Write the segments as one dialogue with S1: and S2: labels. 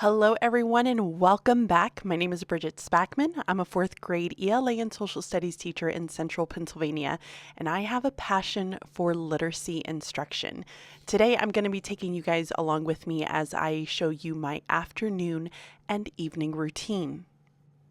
S1: Hello, everyone, and welcome back. My name is Bridget Spackman. I'm a fourth grade ELA and social studies teacher in central Pennsylvania, and I have a passion for literacy instruction. Today, I'm going to be taking you guys along with me as I show you my afternoon and evening routine.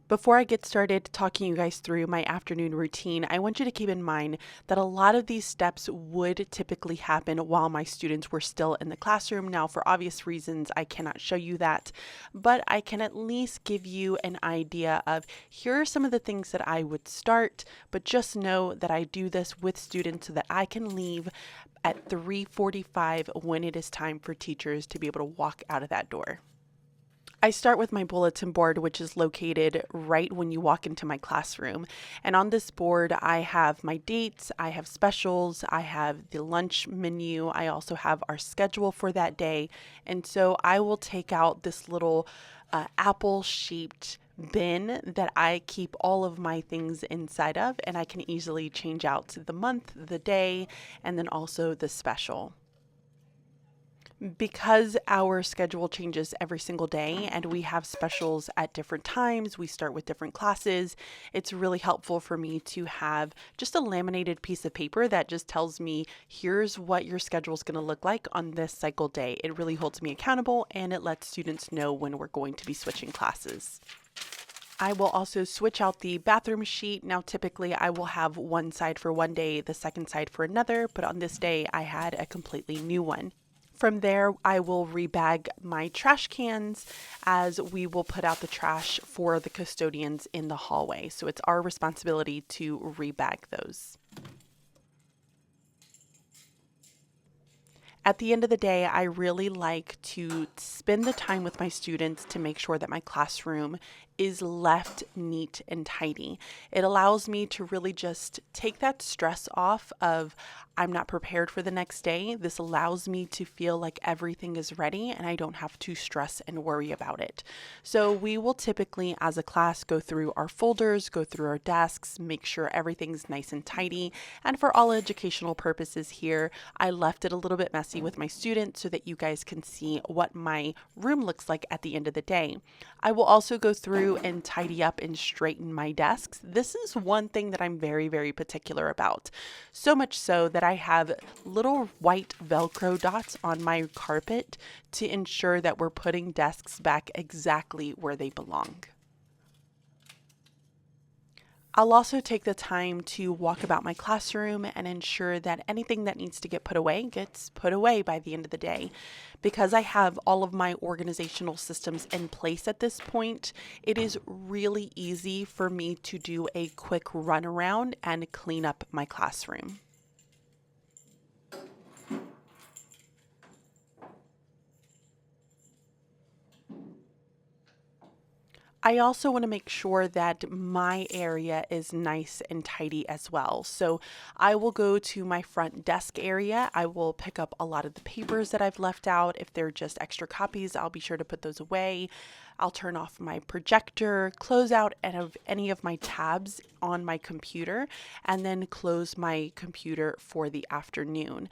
S1: Before I get started talking you guys through my afternoon routine, I want you to keep in mind that a lot of these steps would typically happen while my students were still in the classroom. Now, for obvious reasons, I cannot show you that, but I can at least give you an idea of here are some of the things that I would start, but just know that I do this with students so that I can leave at 3:45 when it is time for teachers to be able to walk out of that door. I start with my bulletin board, which is located right when you walk into my classroom. And on this board, I have my dates, I have specials, I have the lunch menu, I also have our schedule for that day. And so I will take out this little apple-shaped bin that I keep all of my things inside of, and I can easily change out the month, the day, and then also the special. Because our schedule changes every single day and we have specials at different times, we start with different classes, it's really helpful for me to have just a laminated piece of paper that just tells me, here's what your schedule is going to look like on this cycle day. It really holds me accountable and it lets students know when we're going to be switching classes. I will also switch out the bathroom sheet. Now, typically I will have one side for one day, the second side for another, but on this day I had a completely new one. From there, I will rebag my trash cans as we will put out the trash for the custodians in the hallway. So it's our responsibility to rebag those. At the end of the day, I really like to spend the time with my students to make sure that my classroom is left neat and tidy. It allows me to really just take that stress off of I'm not prepared for the next day. This allows me to feel like everything is ready and I don't have to stress and worry about it. So we will typically, as a class, go through our folders, go through our desks, make sure everything's nice and tidy. And for all educational purposes here, I left it a little bit messy with my students so that you guys can see what my room looks like at the end of the day. I will also go through and tidy up and straighten my desks. This is one thing that I'm very, very particular about. So much so that I have little white Velcro dots on my carpet to ensure that we're putting desks back exactly where they belong. I'll also take the time to walk about my classroom and ensure that anything that needs to get put away gets put away by the end of the day. Because I have all of my organizational systems in place at this point, it is really easy for me to do a quick run around and clean up my classroom. I also want to make sure that my area is nice and tidy as well. So I will go to my front desk area. I will pick up a lot of the papers that I've left out. If they're just extra copies, I'll be sure to put those away. I'll turn off my projector, close out any of my tabs on my computer, and then close my computer for the afternoon.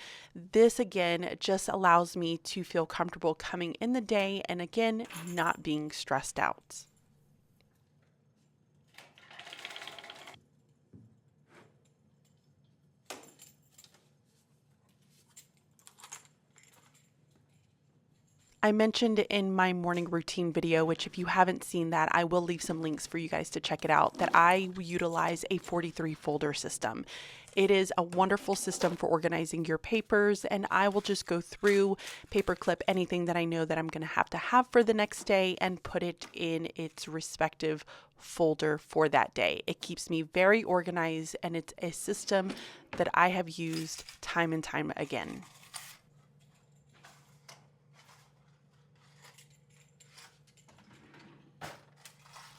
S1: This again just allows me to feel comfortable coming in the day and again, not being stressed out. I mentioned in my morning routine video, which if you haven't seen that, I will leave some links for you guys to check it out, that I utilize a 43 folder system. It is a wonderful system for organizing your papers, and I will just go through, paperclip anything that I know that I'm going to have for the next day and put it in its respective folder for that day. It keeps me very organized, and it's a system that I have used time and time again.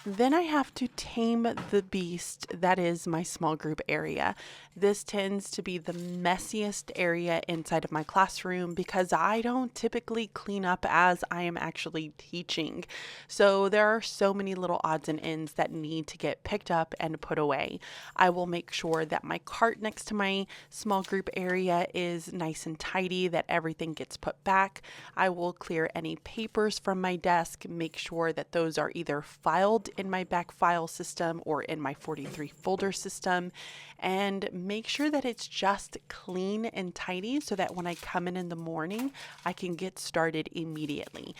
S1: Then I have to tame the beast that is my small group area. This tends to be the messiest area inside of my classroom because I don't typically clean up as I am actually teaching. So there are so many little odds and ends that need to get picked up and put away. I will make sure that my cart next to my small group area is nice and tidy, that everything gets put back. I will clear any papers from my desk, make sure that those are either filed in my back file system or in my 43 folder system, and make sure that it's just clean and tidy so that when I come in the morning, I can get started immediately.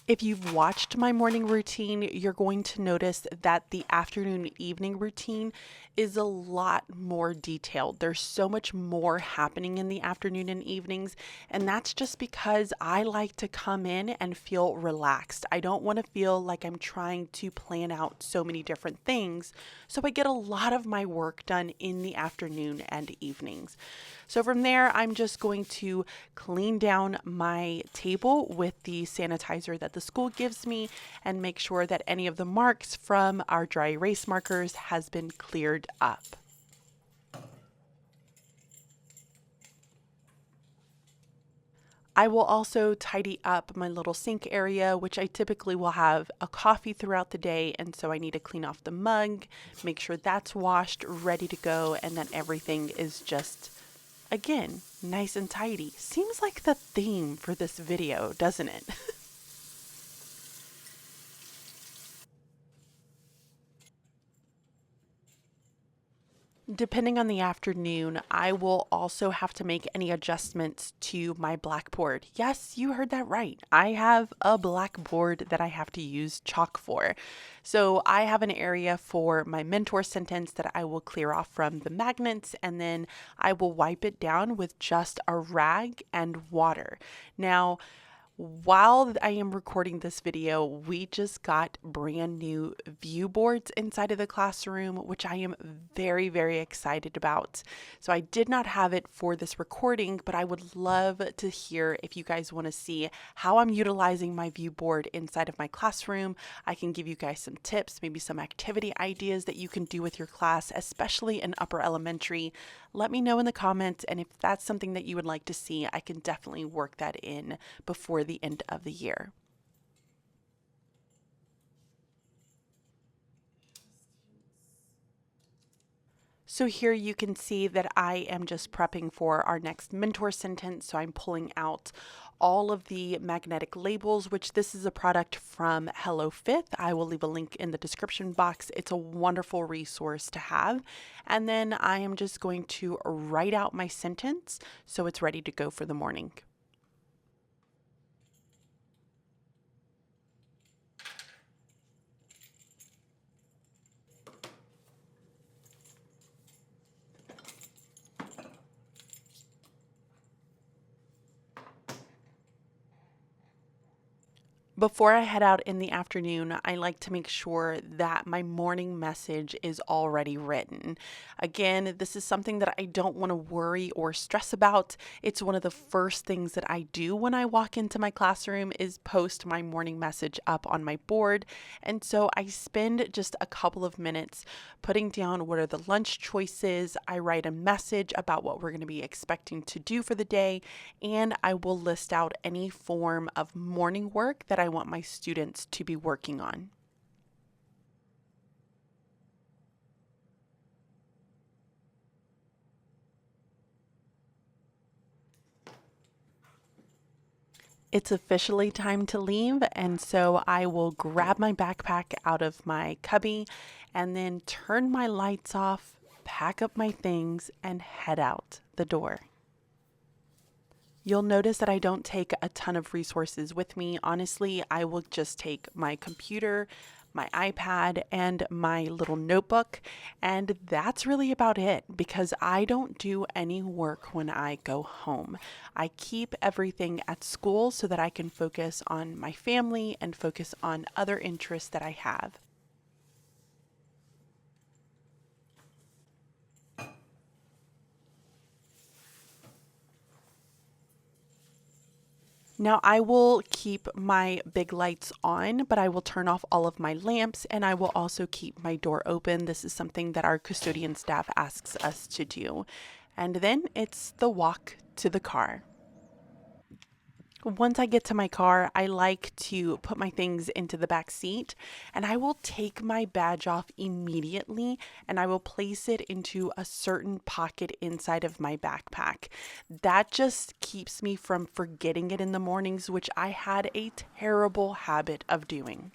S1: If you've watched my morning routine, you're going to notice that the afternoon evening routine is a lot more detailed. There's so much more happening in the afternoon and evenings, and that's just because I like to come in and feel relaxed. I don't want to feel like I'm trying to plan out so many different things, so I get a lot of my work done in the afternoon and evenings. So from there, I'm just going to clean down my table with the sanitizer that the school gives me and make sure that any of the marks from our dry erase markers has been cleared up. I will also tidy up my little sink area, which I typically will have a coffee throughout the day, and so I need to clean off the mug, make sure that's washed, ready to go, and that everything is just, again, nice and tidy. Seems like the theme for this video, doesn't it? Depending on the afternoon, I will also have to make any adjustments to my Blackboard. Yes, you heard that right. I have a Blackboard that I have to use chalk for. So I have an area for my mentor sentence that I will clear off from the magnets, and then I will wipe it down with just a rag and water. Now, while I am recording this video, we just got brand new view boards inside of the classroom, which I am very, very excited about. So I did not have it for this recording, but I would love to hear if you guys want to see how I'm utilizing my view board inside of my classroom. I can give you guys some tips, maybe some activity ideas that you can do with your class, especially in upper elementary. Let me know in the comments, and if that's something that you would like to see, I can definitely work that in before the end of the year. So here you can see that I am just prepping for our next mentor sentence. So I'm pulling out all of the magnetic labels, which this is a product from Hello Fifth. I will leave a link in the description box. It's a wonderful resource to have. And then I am just going to write out my sentence so it's ready to go for the morning. Before I head out in the afternoon, I like to make sure that my morning message is already written. Again, this is something that I don't want to worry or stress about. It's one of the first things that I do when I walk into my classroom is post my morning message up on my board. And so I spend just a couple of minutes putting down what are the lunch choices. I write a message about what we're going to be expecting to do for the day, and I will list out any form of morning work that I want my students to be working on. It's officially time to leave, and so I will grab my backpack out of my cubby and then turn my lights off, pack up my things, and head out the door. You'll notice that I don't take a ton of resources with me. Honestly, I will just take my computer, my iPad, and my little notebook, and that's really about it because I don't do any work when I go home. I keep everything at school so that I can focus on my family and focus on other interests that I have. Now I will keep my big lights on, but I will turn off all of my lamps and I will also keep my door open. This is something that our custodian staff asks us to do. And then it's the walk to the car. Once I get to my car, I like to put my things into the back seat and I will take my badge off immediately and I will place it into a certain pocket inside of my backpack. That just keeps me from forgetting it in the mornings, which I had a terrible habit of doing.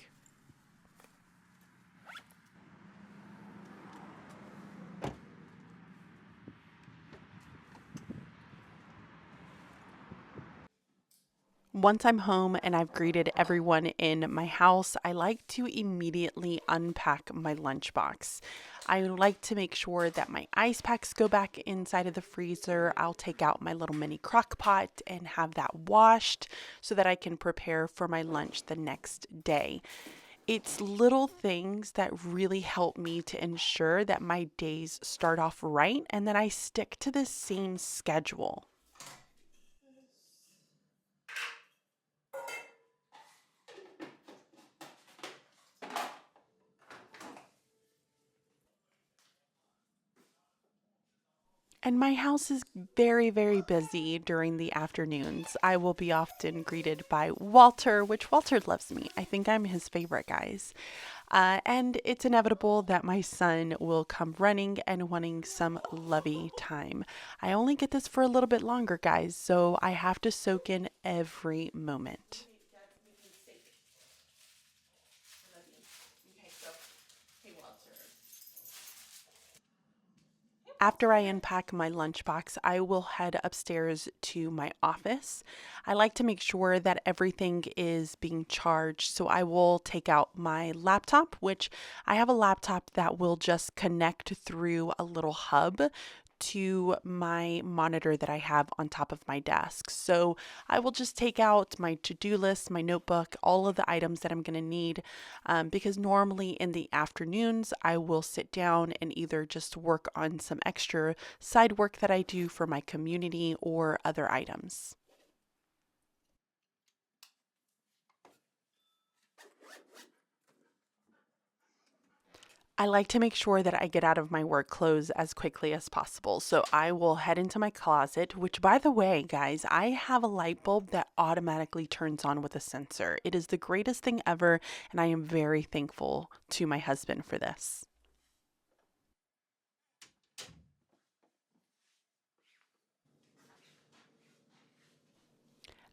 S1: Once I'm home and I've greeted everyone in my house, I like to immediately unpack my lunchbox. I like to make sure that my ice packs go back inside of the freezer. I'll take out my little mini crock pot and have that washed so that I can prepare for my lunch the next day. It's little things that really help me to ensure that my days start off right and that I stick to the same schedule. And my house is very, very busy during the afternoons. I will be often greeted by Walter, which Walter loves me. I think I'm his favorite, guys. And it's inevitable that my son will come running and wanting some lovey time. I only get this for a little bit longer, guys, so I have to soak in every moment. After I unpack my lunchbox, I will head upstairs to my office. I like to make sure that everything is being charged, so I will take out my laptop, which I have a laptop that will just connect through a little hub to my monitor that I have on top of my desk. So I will just take out my to-do list, my notebook, all of the items that I'm going to need, because normally in the afternoons I will sit down and either just work on some extra side work that I do for my community or other items. I like to make sure that I get out of my work clothes as quickly as possible. So I will head into my closet, which, by the way, guys, I have a light bulb that automatically turns on with a sensor. It is the greatest thing ever, and I am very thankful to my husband for this.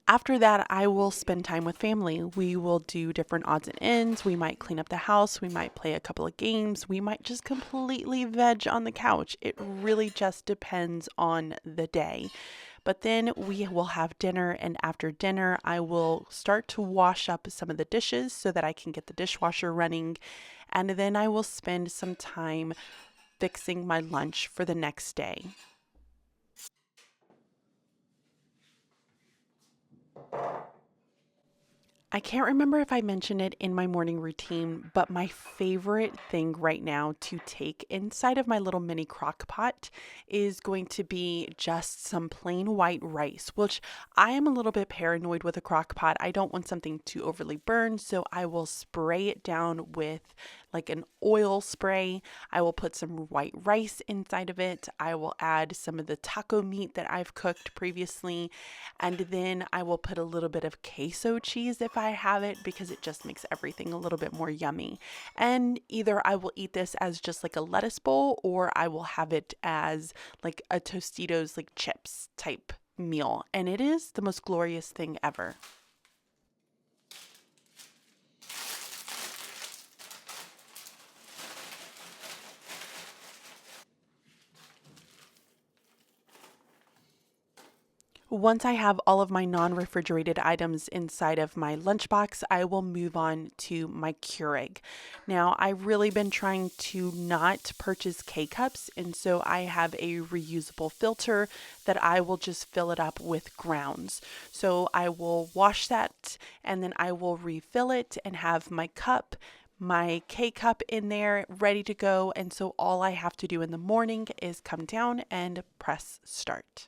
S1: After that, I will spend time with family. We will do different odds and ends. We might clean up the house. We might play a couple of games. We might just completely veg on the couch. It really just depends on the day. But then we will have dinner, and after dinner, I will start to wash up some of the dishes so that I can get the dishwasher running. And then I will spend some time fixing my lunch for the next day. I can't remember if I mentioned it in my morning routine, but my favorite thing right now to take inside of my little mini crock pot is going to be just some plain white rice, which I am a little bit paranoid with a crock pot. I don't want something to overly burn, so I will spray it down with like an oil spray. I will put some white rice inside of it. I will add some of the taco meat that I've cooked previously, and then I will put a little bit of queso cheese if I have it because it just makes everything a little bit more yummy. And either I will eat this as just like a lettuce bowl or I will have it as like a Tostitos like chips type meal. And it is the most glorious thing ever. Once I have all of my non-refrigerated items inside of my lunchbox, I will move on to my Keurig. Now, I've really been trying to not purchase K-cups, and so I have a reusable filter that I will just fill it up with grounds. So I will wash that, and then I will refill it and have my K cup in there ready to go. And so all I have to do in the morning is come down and press start.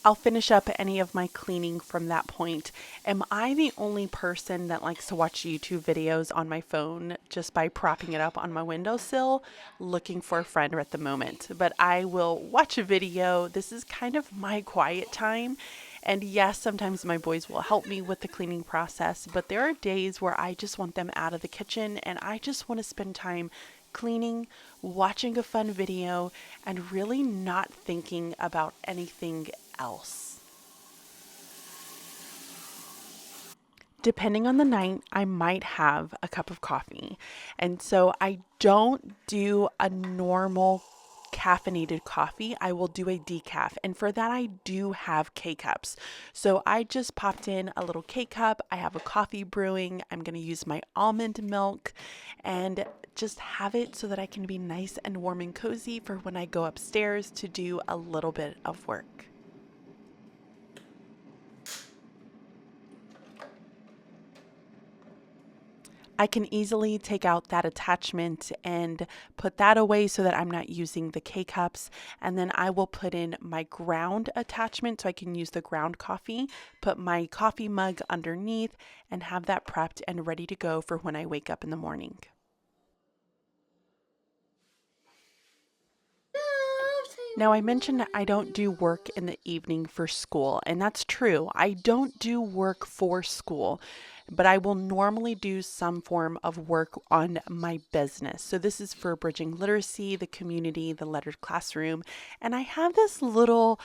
S1: I'll finish up any of my cleaning from that point. Am I the only person that likes to watch YouTube videos on my phone just by propping it up on my windowsill, looking for a friend at the moment? But I will watch a video. This is kind of my quiet time. And yes, sometimes my boys will help me with the cleaning process, but there are days where I just want them out of the kitchen and I just want to spend time cleaning, watching a fun video, and really not thinking about anything else. Depending on the night, I might have a cup of coffee. And so I don't do a normal caffeinated coffee. I will do a decaf. And for that, I do have K-cups. So I just popped in a little K-cup. I have a coffee brewing. I'm going to use my almond milk and just have it so that I can be nice and warm and cozy for when I go upstairs to do a little bit of work. I can easily take out that attachment and put that away so that I'm not using the K-cups. And then I will put in my ground attachment so I can use the ground coffee, put my coffee mug underneath, and have that prepped and ready to go for when I wake up in the morning. Now, I mentioned I don't do work in the evening for school, and that's true. I don't do work for school, but I will normally do some form of work on my business. So this is for bridging literacy, the community, the lettered classroom, and I have this little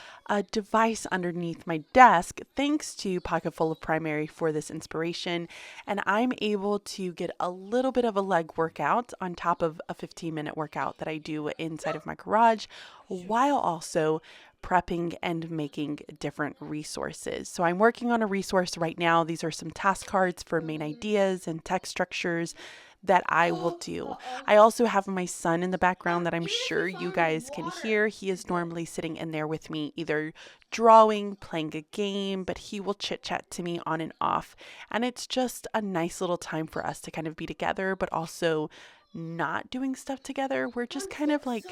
S1: device underneath my desk, thanks to Pocket Full of Primary for this inspiration, and I'm able to get a little bit of a leg workout on top of a 15-minute workout that I do inside of my garage, while also prepping and making different resources. So I'm working on a resource right now. These are some task cards for main ideas and text structures that I will do. I also have my son in the background that I'm sure you guys can hear. He is normally sitting in there with me, either drawing, playing a game, but he will chit chat to me on and off. And it's just a nice little time for us to kind of be together, but also not doing stuff together. We're just kind of like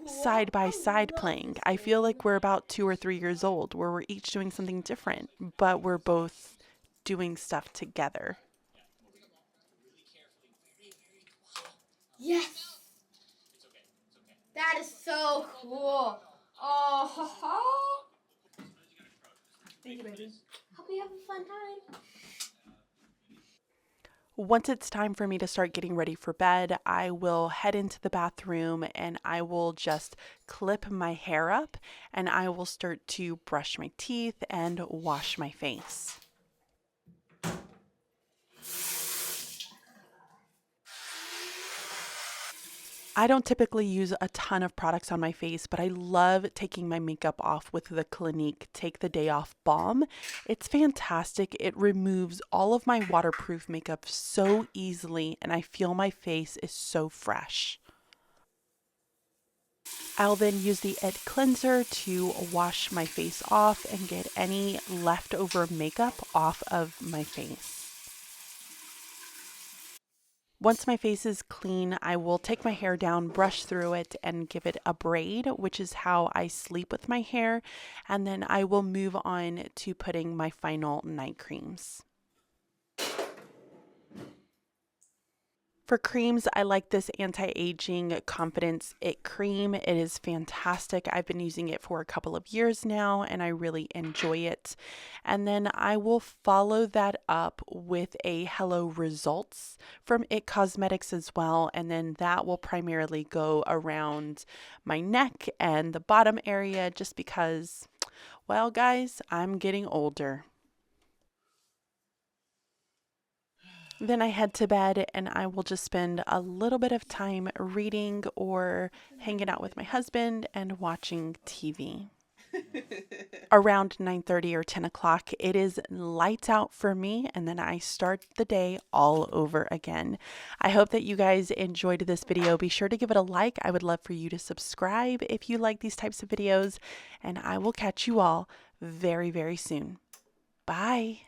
S1: side by side playing. I feel like we're about 2 or 3 years old where we're each doing something different, but we're both doing stuff together.
S2: Yes! That is so cool. Oh, ha, ha. Thank you, baby. Hope you have a fun time.
S1: Once it's time for me to start getting ready for bed, I will head into the bathroom and I will just clip my hair up and I will start to brush my teeth and wash my face. I don't typically use a ton of products on my face, but I love taking my makeup off with the Clinique Take the Day Off Balm. It's fantastic. It removes all of my waterproof makeup so easily, and I feel my face is so fresh. I'll then use the It Cleanser to wash my face off and get any leftover makeup off of my face. Once my face is clean, I will take my hair down, brush through it, and give it a braid, which is how I sleep with my hair. And then I will move on to putting my final night creams. For creams, I like this anti-aging Confidence It cream. It is fantastic. I've been using it for a couple of years now and I really enjoy it. And then I will follow that up with a Hello Results from It Cosmetics as well. And then that will primarily go around my neck and the bottom area just because, well, guys, I'm getting older. Then I head to bed and I will just spend a little bit of time reading or hanging out with my husband and watching TV. Around 9:30 or 10 o'clock, it is lights out for me, and then I start the day all over again. I hope that you guys enjoyed this video. Be sure to give it a like. I would love for you to subscribe if you like these types of videos, and I will catch you all very, very soon. Bye.